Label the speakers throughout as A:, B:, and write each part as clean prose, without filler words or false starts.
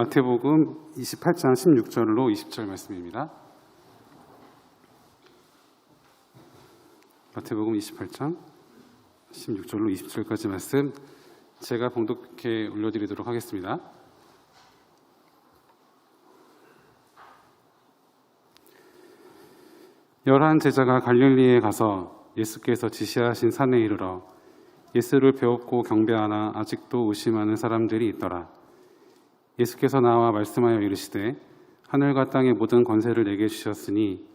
A: 마태복음 28장 16절로 20절 말씀입니다. 마태복음 28장 16절로 20절까지 말씀 제가 봉독해 올려드리도록 하겠습니다. 열한 제자가 갈릴리에 가서 예수께서 지시하신 산에 이르러 예수를 배웠고 경배하나 아직도 의심하는 사람들이 있더라. 예수께서 나와 말씀하여 이르시되 하늘과 땅의 모든 권세를 내게 주셨으니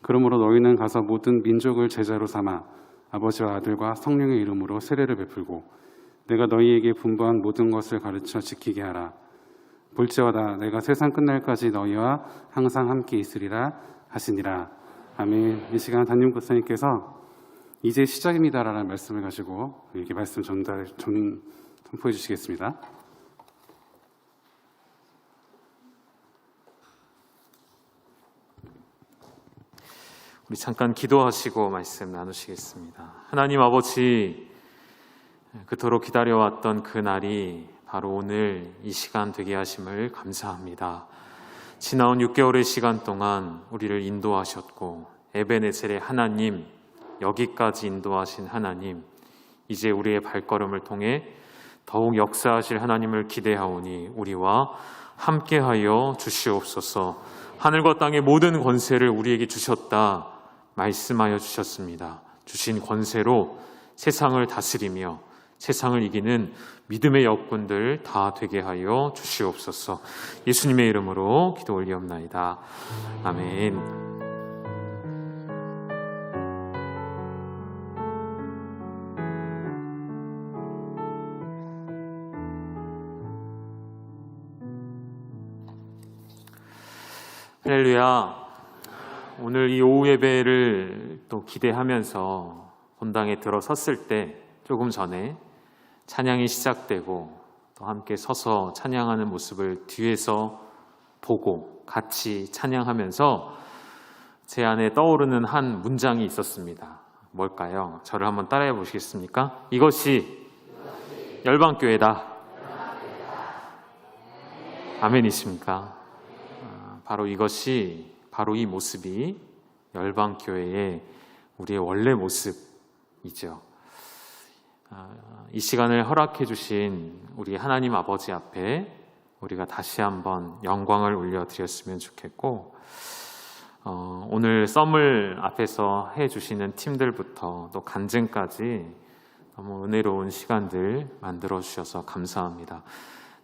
A: 그러므로 너희는 가서 모든 민족을 제자로 삼아 아버지와 아들과 성령의 이름으로 세례를 베풀고 내가 너희에게 분부한 모든 것을 가르쳐 지키게 하라. 볼지어다 내가 세상 끝날까지 너희와 항상 함께 있으리라 하시니라. 아멘. 이 시간 담임 목사님께서 이제 시작입니다라는 말씀을 가지고 이렇게 말씀 선포해 주시겠습니다.
B: 우리 잠깐 기도하시고 말씀 나누시겠습니다. 하나님 아버지, 그토록 기다려왔던 그 날이 바로 오늘 이 시간 되게 하심을 감사합니다. 지나온 6개월의 시간 동안 우리를 인도하셨고 에베네셀의 하나님, 여기까지 인도하신 하나님, 이제 우리의 발걸음을 통해 더욱 역사하실 하나님을 기대하오니 우리와 함께하여 주시옵소서. 하늘과 땅의 모든 권세를 우리에게 주셨다 말씀하여 주셨습니다. 주신 권세로 세상을 다스리며 세상을 이기는 믿음의 역군들 다 되게 하여 주시옵소서. 예수님의 이름으로 기도 올리옵나이다. 아멘. 할렐루야. 오늘 이 오후 예배를 또 기대하면서 본당에 들어섰을 때 조금 전에 찬양이 시작되고 또 함께 서서 찬양하는 모습을 뒤에서 보고 같이 찬양하면서 제 안에 떠오르는 한 문장이 있었습니다. 뭘까요? 저를 한번 따라해 보시겠습니까? 이것이 열방교회다. 아멘이십니까? 바로 이것이, 바로 이 모습이 열방교회의 우리의 원래 모습이죠. 이 시간을 허락해 주신 우리 하나님 아버지 앞에 우리가 다시 한번 영광을 올려드렸으면 좋겠고, 오늘 썸을 앞에서 해주시는 팀들부터 또 간증까지 너무 은혜로운 시간들 만들어 주셔서 감사합니다.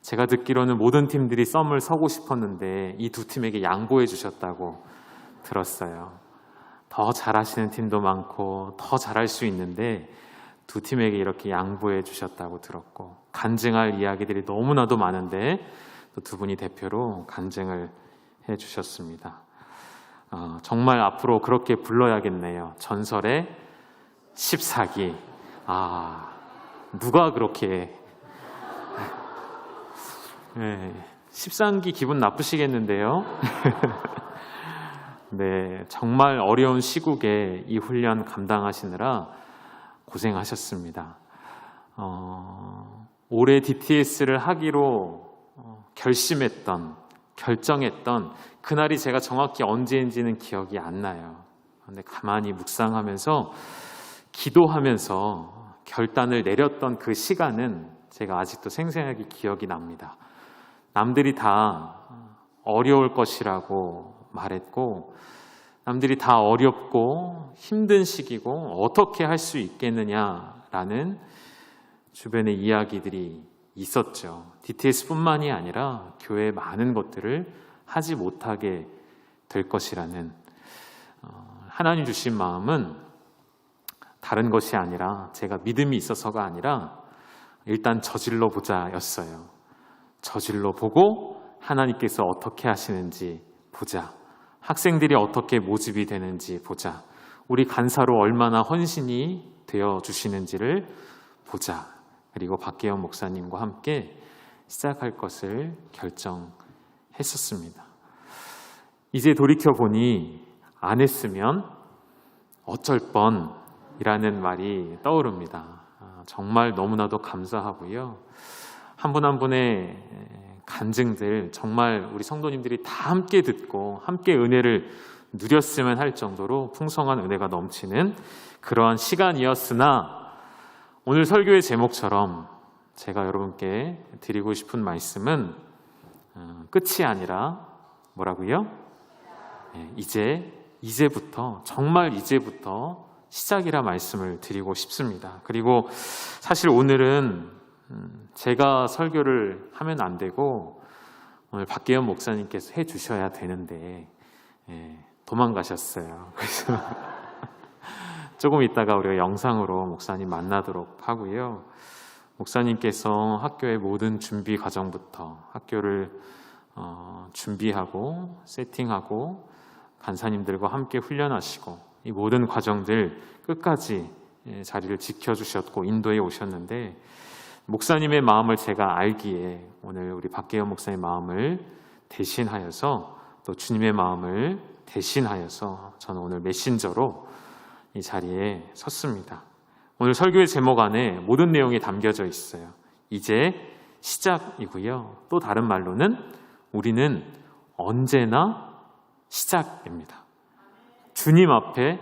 B: 제가 듣기로는 모든 팀들이 썸을 서고 싶었는데 이 두 팀에게 양보해 주셨다고 들었어요. 더 잘하시는 팀도 많고 더 잘할 수 있는데 두 팀에게 이렇게 양보해 주셨다고 들었고, 간증할 이야기들이 너무나도 많은데 또 두 분이 대표로 간증을 해 주셨습니다. 정말 앞으로 그렇게 불러야겠네요. 전설의 14기. 누가 그렇게 13기 기분 나쁘시겠는데요. 네, 정말 어려운 시국에 이 훈련 감당하시느라 고생하셨습니다. 올해 DTS를 하기로 결정했던 그날이 제가 정확히 언제인지는 기억이 안 나요. 근데 가만히 묵상하면서 기도하면서 결단을 내렸던 그 시간은 제가 아직도 생생하게 기억이 납니다. 남들이 다 어려울 것이라고 말했고, 남들이 다 어렵고 힘든 시기고 어떻게 할 수 있겠느냐라는 주변의 이야기들이 있었죠. DTS뿐만이 아니라 교회의 많은 것들을 하지 못하게 될 것이라는, 하나님 주신 마음은 다른 것이 아니라 제가 믿음이 있어서가 아니라 일단 저질러 보자 였어요. 저질러 보고 하나님께서 어떻게 하시는지 보자. 학생들이 어떻게 모집이 되는지 보자. 우리 간사로 얼마나 헌신이 되어 주시는지를 보자. 그리고 박계현 목사님과 함께 시작할 것을 결정했었습니다. 이제 돌이켜보니 안 했으면 어쩔 뻔이라는 말이 떠오릅니다. 정말 너무나도 감사하고요. 한 분 한 분의 간증들 정말 우리 성도님들이 다 함께 듣고 함께 은혜를 누렸으면 할 정도로 풍성한 은혜가 넘치는 그러한 시간이었으나 오늘 설교의 제목처럼 제가 여러분께 드리고 싶은 말씀은 끝이 아니라 뭐라고요? 이제부터 정말 이제부터 시작이라 말씀을 드리고 싶습니다. 그리고 사실 오늘은 제가 설교를 하면 안 되고 오늘 박계현 목사님께서 해주셔야 되는데 도망가셨어요. 그래서 조금 있다가 우리가 영상으로 목사님 만나도록 하고요. 목사님께서 학교의 모든 준비 과정부터 학교를 준비하고 세팅하고 간사님들과 함께 훈련하시고 이 모든 과정들 끝까지 자리를 지켜주셨고 인도해 오셨는데 목사님의 마음을 제가 알기에 오늘 우리 박계현 목사님의 마음을 대신하여서 또 주님의 마음을 대신하여서 저는 오늘 메신저로 이 자리에 섰습니다. 오늘 설교의 제목 안에 모든 내용이 담겨져 있어요. 이제 시작이고요. 또 다른 말로는 우리는 언제나 시작입니다. 주님 앞에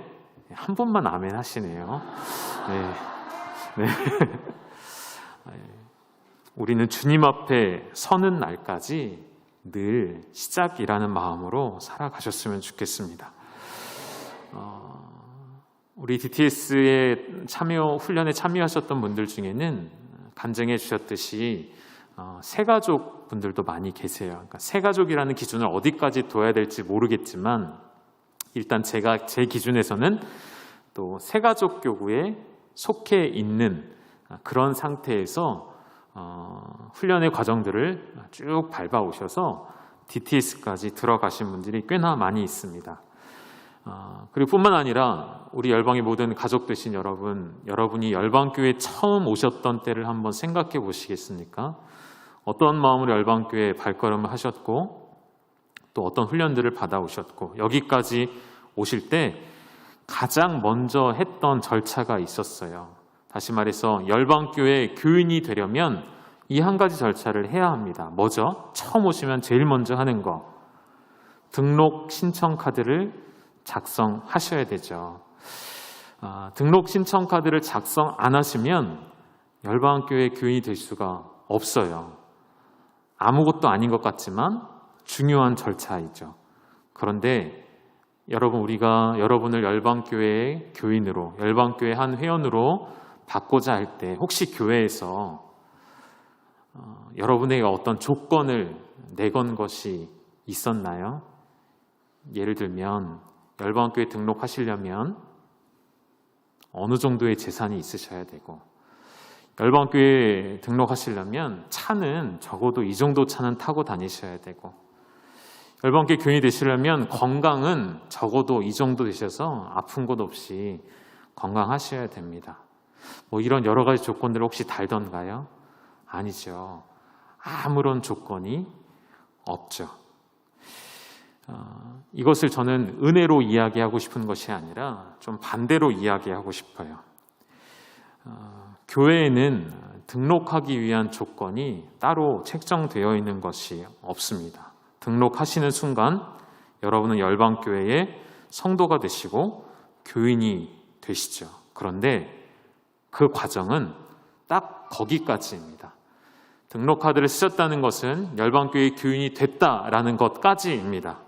B: 한 번만 아멘 하시네요. 네. 우리는 주님 앞에 서는 날까지 늘 시작이라는 마음으로 살아가셨으면 좋겠습니다. 우리 DTS의 훈련에 참여하셨던 분들 중에는 간증해 주셨듯이 새가족 분들도 많이 계세요. 그러니까 새가족이라는 기준을 어디까지 둬야 될지 모르겠지만 일단 제 기준에서는 또 새가족 교구에 속해 있는 그런 상태에서 훈련의 과정들을 쭉 밟아오셔서 DTS까지 들어가신 분들이 꽤나 많이 있습니다. 그리고 뿐만 아니라 우리 열방의 모든 가족 되신 여러분이 열방교회에 처음 오셨던 때를 한번 생각해 보시겠습니까? 어떤 마음으로 열방교회에 발걸음을 하셨고 또 어떤 훈련들을 받아오셨고 여기까지 오실 때 가장 먼저 했던 절차가 있었어요. 다시 말해서 열방교회 교인이 되려면 이 한 가지 절차를 해야 합니다. 뭐죠? 처음 오시면 제일 먼저 하는 거 등록 신청 카드를 작성하셔야 되죠. 등록 신청 카드를 작성 안 하시면 열방교회 교인이 될 수가 없어요. 아무것도 아닌 것 같지만 중요한 절차이죠. 그런데 우리가 여러분을 열방교회의 교인으로, 열방교회 한 회원으로 받고자 할 때 혹시 교회에서 여러분에게 어떤 조건을 내건 것이 있었나요? 예를 들면 열방교회 등록하시려면 어느 정도의 재산이 있으셔야 되고 열방교회 등록하시려면 차는 적어도 이 정도 차는 타고 다니셔야 되고 열방교회 교인이 되시려면 건강은 적어도 이 정도 되셔서 아픈 것 없이 건강하셔야 됩니다. 이런 여러 가지 조건들을 혹시 달던가요? 아니죠. 아무런 조건이 없죠. 이것을 저는 은혜로 이야기하고 싶은 것이 아니라 좀 반대로 이야기하고 싶어요. 교회에는 등록하기 위한 조건이 따로 책정되어 있는 것이 없습니다. 등록하시는 순간 여러분은 열방교회의 성도가 되시고 교인이 되시죠. 그런데 그 과정은 딱 거기까지입니다. 등록카드를 쓰셨다는 것은 열방교회의 교인이 됐다라는 것까지입니다.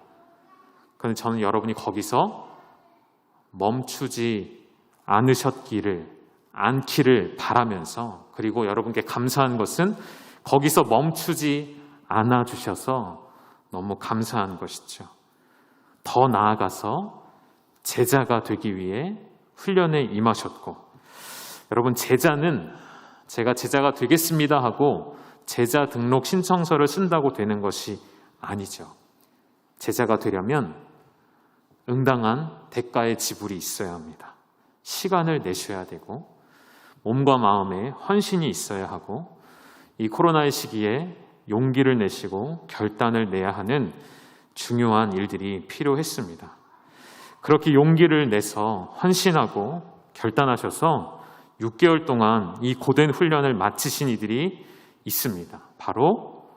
B: 그런데 저는 여러분이 거기서 멈추지 않기를 바라면서 그리고 여러분께 감사한 것은 거기서 멈추지 않아 주셔서 너무 감사한 것이죠. 더 나아가서 제자가 되기 위해 훈련에 임하셨고 여러분 제자는 제가 제자가 되겠습니다 하고 제자 등록 신청서를 쓴다고 되는 것이 아니죠. 제자가 되려면 응당한 대가의 지불이 있어야 합니다. 시간을 내셔야 되고 몸과 마음에 헌신이 있어야 하고 이 코로나의 시기에 용기를 내시고 결단을 내야 하는 중요한 일들이 필요했습니다. 그렇게 용기를 내서 헌신하고 결단하셔서 6개월 동안 이 고된 훈련을 마치신 이들이 있습니다. 바로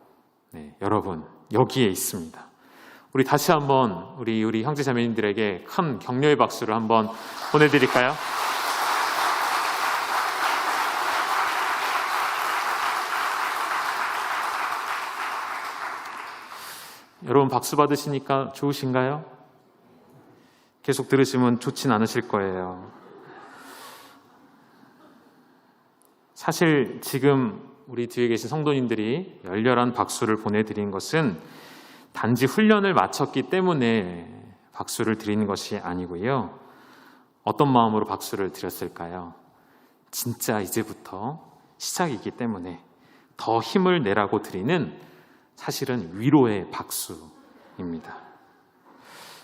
B: 네, 여러분 여기에 있습니다. 우리 다시 한번 우리 형제 자매님들에게 큰 격려의 박수를 한번 보내드릴까요? 여러분 박수 받으시니까 좋으신가요? 계속 들으시면 좋진 않으실 거예요. 사실 지금 우리 뒤에 계신 성도님들이 열렬한 박수를 보내드린 것은 단지 훈련을 마쳤기 때문에 박수를 드리는 것이 아니고요. 어떤 마음으로 박수를 드렸을까요? 진짜 이제부터 시작이기 때문에 더 힘을 내라고 드리는 사실은 위로의 박수입니다.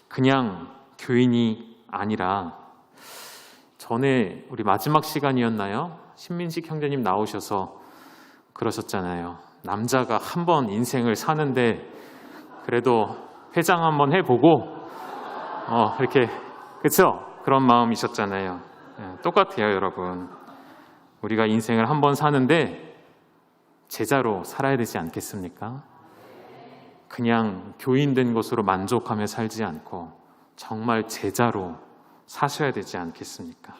B: 그냥 교인이 아니라 전에 우리 마지막 시간이었나요? 신민식 형제님 나오셔서 그러셨잖아요. 남자가 한 번 인생을 사는데 그래도 회장 한번 해보고 이렇게 그쵸? 그런 마음이셨잖아요. 네, 똑같아요, 여러분. 우리가 인생을 한 번 사는데 제자로 살아야 되지 않겠습니까? 그냥 교인 된 것으로 만족하며 살지 않고 정말 제자로 사셔야 되지 않겠습니까?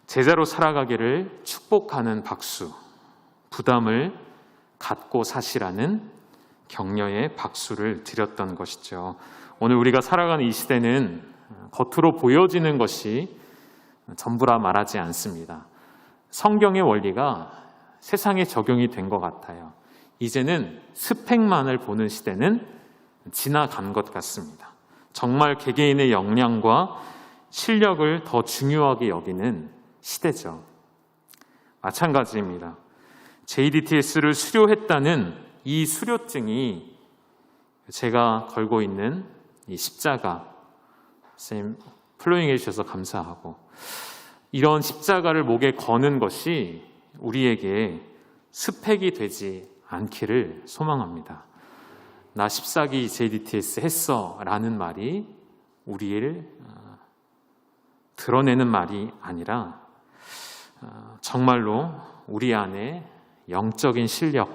B: 제자로 살아가기를 축복하는 박수, 부담을 갖고 사시라는 격려의 박수를 드렸던 것이죠. 오늘 우리가 살아가는 이 시대는 겉으로 보여지는 것이 전부라 말하지 않습니다. 성경의 원리가 세상에 적용이 된 것 같아요. 이제는 스펙만을 보는 시대는 지나간 것 같습니다. 정말 개개인의 역량과 실력을 더 중요하게 여기는 시대죠. 마찬가지입니다. JDTS를 수료했다는 이 수료증이 제가 걸고 있는 이 십자가, 선생님 플로잉 해주셔서 감사하고, 이런 십자가를 목에 거는 것이 우리에게 스펙이 되지 않기를 소망합니다. 나 14기 JDTS 했어 라는 말이 우리를 드러내는 말이 아니라 정말로 우리 안에 영적인 실력,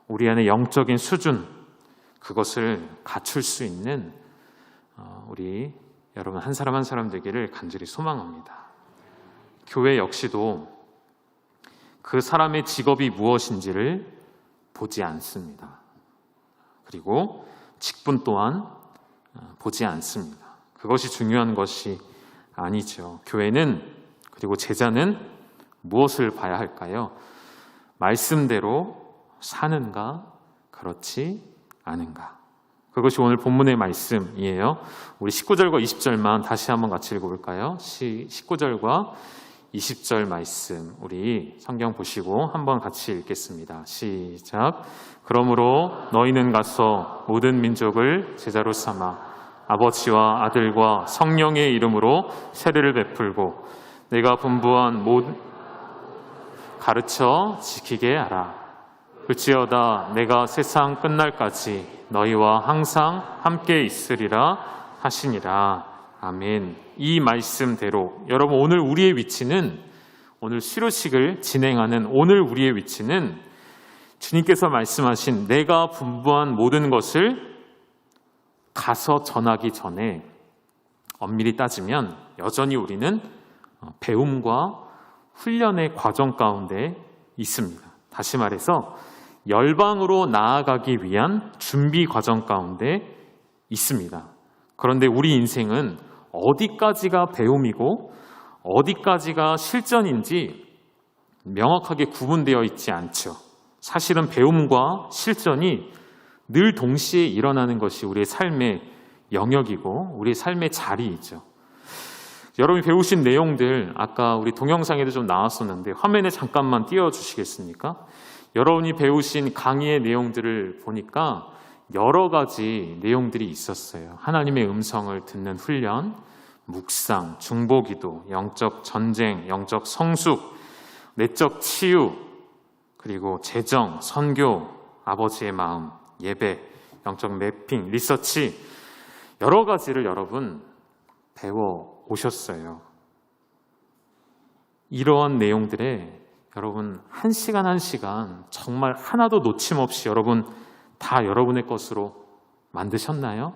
B: 우리 안에 영적인 수준, 그것을 갖출 수 있는 우리 여러분 한 사람 한 사람 되기를 간절히 소망합니다. 교회 역시도 그 사람의 직업이 무엇인지를 보지 않습니다. 그리고 직분 또한 보지 않습니다. 그것이 중요한 것이 아니죠. 교회는 그리고 제자는 무엇을 봐야 할까요? 말씀대로 사는가, 그렇지 않은가. 그것이 오늘 본문의 말씀이에요. 우리 19절과 20절만 다시 한번 같이 읽어볼까요? 19절과 20절 말씀 우리 성경 보시고 한번 같이 읽겠습니다. 시작. 그러므로 너희는 가서 모든 민족을 제자로 삼아 아버지와 아들과 성령의 이름으로 세례를 베풀고 내가 분부한 모든 가르쳐 지키게 하라. 그치여다 내가 세상 끝날까지 너희와 항상 함께 있으리라 하시니라. 아멘. 이 말씀대로 여러분 오늘 우리의 위치는, 오늘 수료식을 진행하는 오늘 우리의 위치는 주님께서 말씀하신 내가 분부한 모든 것을 가서 전하기 전에 엄밀히 따지면 여전히 우리는 배움과 훈련의 과정 가운데 있습니다. 다시 말해서 열방으로 나아가기 위한 준비 과정 가운데 있습니다. 그런데 우리 인생은 어디까지가 배움이고 어디까지가 실전인지 명확하게 구분되어 있지 않죠. 사실은 배움과 실전이 늘 동시에 일어나는 것이 우리의 삶의 영역이고 우리의 삶의 자리이죠. 여러분이 배우신 내용들 아까 우리 동영상에도 좀 나왔었는데 화면에 잠깐만 띄워주시겠습니까? 여러분이 배우신 강의의 내용들을 보니까 여러 가지 내용들이 있었어요. 하나님의 음성을 듣는 훈련, 묵상, 중보기도, 영적 전쟁, 영적 성숙, 내적 치유, 그리고 재정, 선교, 아버지의 마음, 예배, 영적 매핑, 리서치, 여러 가지를 여러분 배워 오셨어요. 이러한 내용들에 여러분, 한 시간 한 시간 정말 하나도 놓침없이 여러분 다 여러분의 것으로 만드셨나요?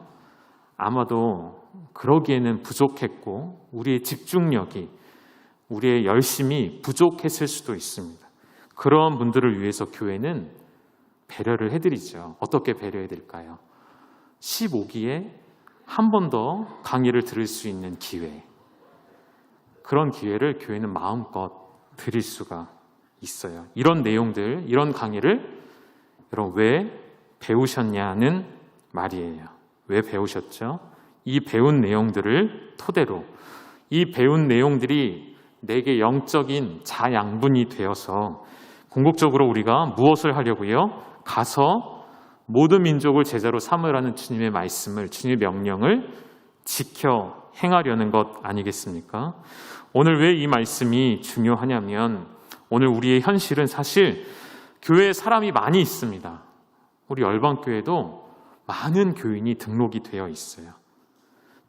B: 아마도 그러기에는 부족했고 우리의 집중력이, 우리의 열심이 부족했을 수도 있습니다. 그런 분들을 위해서 교회는 배려를 해드리죠. 어떻게 배려해드릴까요? 15기에 한 번 더 강의를 들을 수 있는 기회, 그런 기회를 교회는 마음껏 드릴 수가 있어요. 이런 내용들, 이런 강의를 여러분 왜 배우셨냐는 말이에요. 왜 배우셨죠? 이 배운 내용들을 토대로, 이 배운 내용들이 내게 영적인 자양분이 되어서 궁극적으로 우리가 무엇을 하려고요? 가서 모든 민족을 제자로 삼으라는 주님의 말씀을, 주님의 명령을 지켜 행하려는 것 아니겠습니까? 오늘 왜 이 말씀이 중요하냐면, 오늘 우리의 현실은 사실 교회에 사람이 많이 있습니다. 우리 열방교회도 많은 교인이 등록이 되어 있어요.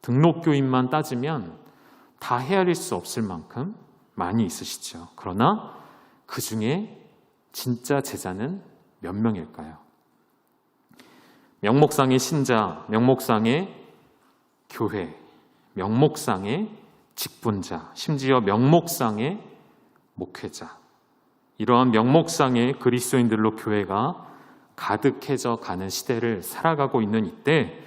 B: 등록 교인만 따지면 다 헤아릴 수 없을 만큼 많이 있으시죠. 그러나 그 중에 진짜 제자는 몇 명일까요? 명목상의 신자, 명목상의 교회, 명목상의 직분자, 심지어 명목상의 목회자, 이러한 명목상의 그리스도인들로 교회가 가득해져 가는 시대를 살아가고 있는 이때,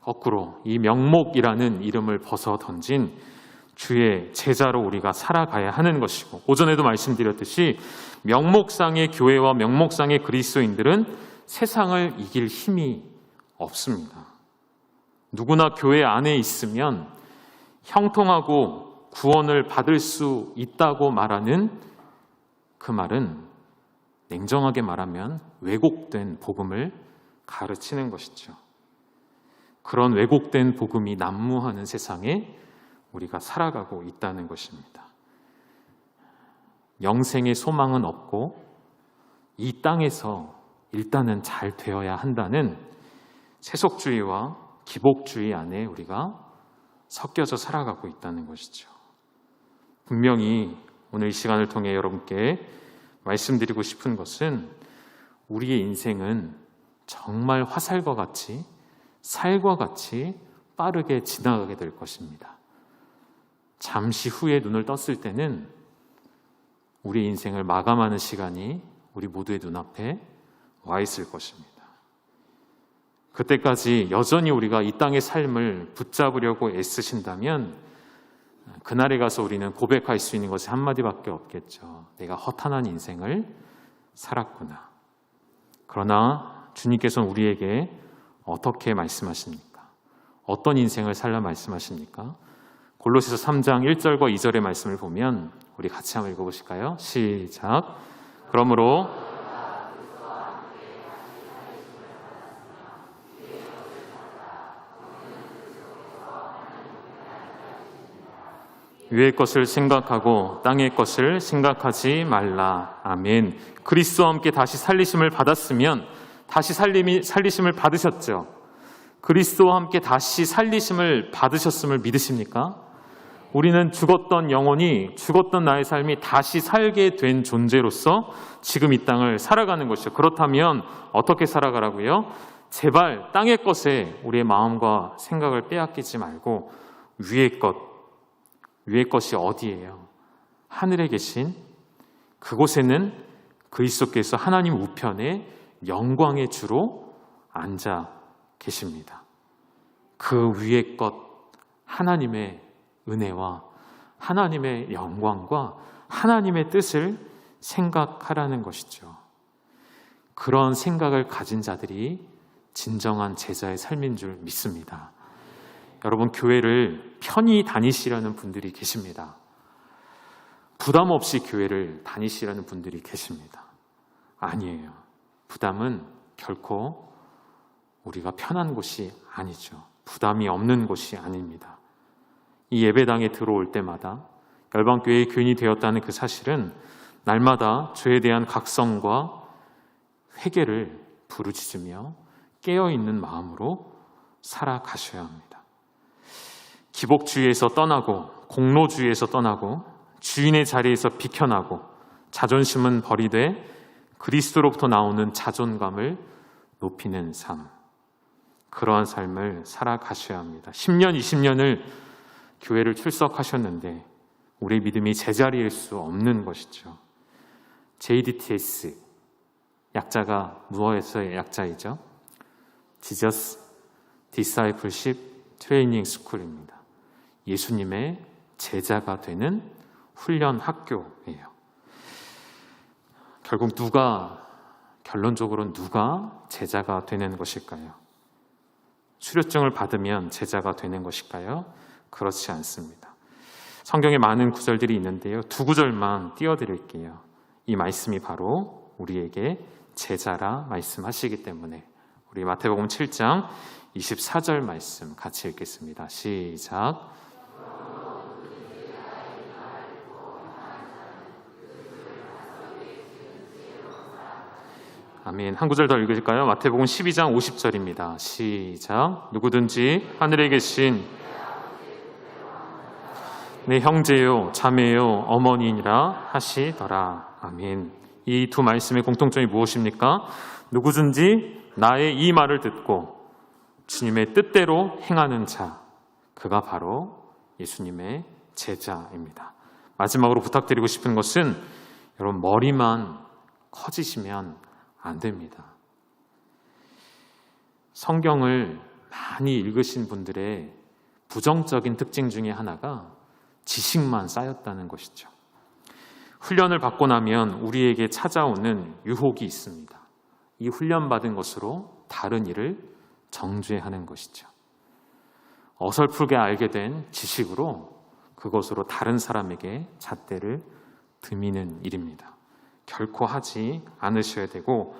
B: 거꾸로 이 명목이라는 이름을 벗어 던진 주의 제자로 우리가 살아가야 하는 것이고, 오전에도 말씀드렸듯이 명목상의 교회와 명목상의 그리스도인들은 세상을 이길 힘이 없습니다. 누구나 교회 안에 있으면 형통하고 구원을 받을 수 있다고 말하는 그 말은 냉정하게 말하면 왜곡된 복음을 가르치는 것이죠. 그런 왜곡된 복음이 난무하는 세상에 우리가 살아가고 있다는 것입니다. 영생의 소망은 없고 이 땅에서 일단은 잘 되어야 한다는 세속주의와 기복주의 안에 우리가 섞여서 살아가고 있다는 것이죠. 분명히 오늘 이 시간을 통해 여러분께 말씀드리고 싶은 것은, 우리의 인생은 정말 화살과 같이, 살과 같이 빠르게 지나가게 될 것입니다. 잠시 후에 눈을 떴을 때는 우리 인생을 마감하는 시간이 우리 모두의 눈앞에 와 있을 것입니다. 그때까지 여전히 우리가 이 땅의 삶을 붙잡으려고 애쓰신다면 그날에 가서 우리는 고백할 수 있는 것이 한마디밖에 없겠죠. 내가 허탄한 인생을 살았구나. 그러나 주님께서는 우리에게 어떻게 말씀하십니까? 어떤 인생을 살라 말씀하십니까? 골로새서 3장 1절과 2절의 말씀을 보면 우리 같이 한번 읽어보실까요? 시작. 그러므로 위의 것을 생각하고 땅의 것을 생각하지 말라. 아멘. 그리스도와 함께 다시 살리심을 받았으면, 다시 살리심을 받으셨죠. 그리스도와 함께 다시 살리심을 받으셨음을 믿으십니까? 우리는 죽었던 영혼이, 죽었던 나의 삶이 다시 살게 된 존재로서 지금 이 땅을 살아가는 것이죠. 그렇다면 어떻게 살아가라고요? 제발 땅의 것에 우리의 마음과 생각을 빼앗기지 말고 위의 것이 어디예요? 하늘에 계신 그곳에는 그리스도께서 하나님 우편에 영광의 주로 앉아 계십니다. 그 위의 것, 하나님의 은혜와 하나님의 영광과 하나님의 뜻을 생각하라는 것이죠. 그런 생각을 가진 자들이 진정한 제자의 삶인 줄 믿습니다. 여러분, 교회를 편히 다니시려는 분들이 계십니다. 부담 없이 교회를 다니시려는 분들이 계십니다. 아니에요. 부담은 결코 우리가 편한 곳이 아니죠. 부담이 없는 곳이 아닙니다. 이 예배당에 들어올 때마다 열방교회의 교인이 되었다는 그 사실은 날마다 죄에 대한 각성과 회개를 부르짖으며 깨어있는 마음으로 살아가셔야 합니다. 기복주의에서 떠나고 공로주의에서 떠나고 주인의 자리에서 비켜나고 자존심은 버리되 그리스도로부터 나오는 자존감을 높이는 삶, 그러한 삶을 살아가셔야 합니다. 10년, 20년을 교회를 출석하셨는데 우리의 믿음이 제자리일 수 없는 것이죠. JDTS, 약자가 무엇에서의 약자이죠? Jesus Discipleship Training School입니다. 예수님의 제자가 되는 훈련 학교예요. 결국 결론적으로 누가 제자가 되는 것일까요? 수료증을 받으면 제자가 되는 것일까요? 그렇지 않습니다. 성경에 많은 구절들이 있는데요. 두 구절만 띄워드릴게요. 이 말씀이 바로 우리에게 제자라 말씀하시기 때문에 우리 마태복음 7장 24절 말씀 같이 읽겠습니다. 시작. 아멘. 한 구절 더 읽을까요? 마태복음 12장 50절입니다. 시작. 누구든지 하늘에 계신 내 형제요, 자매요, 어머니니라 하시더라. 아멘. 이 두 말씀의 공통점이 무엇입니까? 누구든지 나의 이 말을 듣고 주님의 뜻대로 행하는 자, 그가 바로 예수님의 제자입니다. 마지막으로 부탁드리고 싶은 것은 여러분, 머리만 커지시면 안 됩니다. 성경을 많이 읽으신 분들의 부정적인 특징 중에 하나가 지식만 쌓였다는 것이죠. 훈련을 받고 나면 우리에게 찾아오는 유혹이 있습니다. 이 훈련받은 것으로 다른 일을 정죄하는 것이죠. 어설프게 알게 된 지식으로 그것으로 다른 사람에게 잣대를 드미는 일입니다. 결코 하지 않으셔야 되고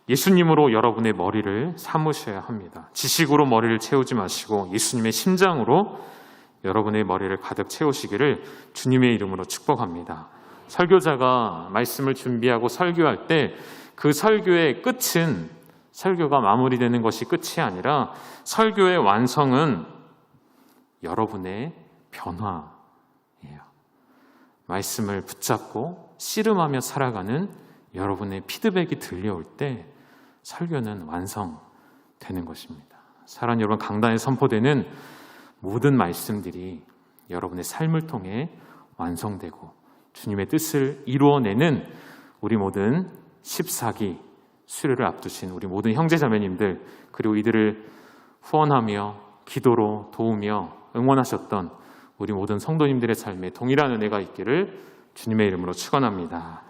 B: 예수님으로 여러분의 머리를 삼으셔야 합니다. 지식으로 머리를 채우지 마시고 예수님의 심장으로 여러분의 머리를 가득 채우시기를 주님의 이름으로 축복합니다. 설교자가 말씀을 준비하고 설교할 때 그 설교의 끝은 설교가 마무리되는 것이 끝이 아니라 설교의 완성은 여러분의 변화예요. 말씀을 붙잡고 씨름하며 살아가는 여러분의 피드백이 들려올 때 설교는 완성되는 것입니다. 사랑하는 여러분, 강단에 선포되는 모든 말씀들이 여러분의 삶을 통해 완성되고 주님의 뜻을 이루어내는 우리 모든 14기 수료를 앞두신 우리 모든 형제자매님들, 그리고 이들을 후원하며 기도로 도우며 응원하셨던 우리 모든 성도님들의 삶에 동일한 은혜가 있기를 주님의 이름으로 축원합니다.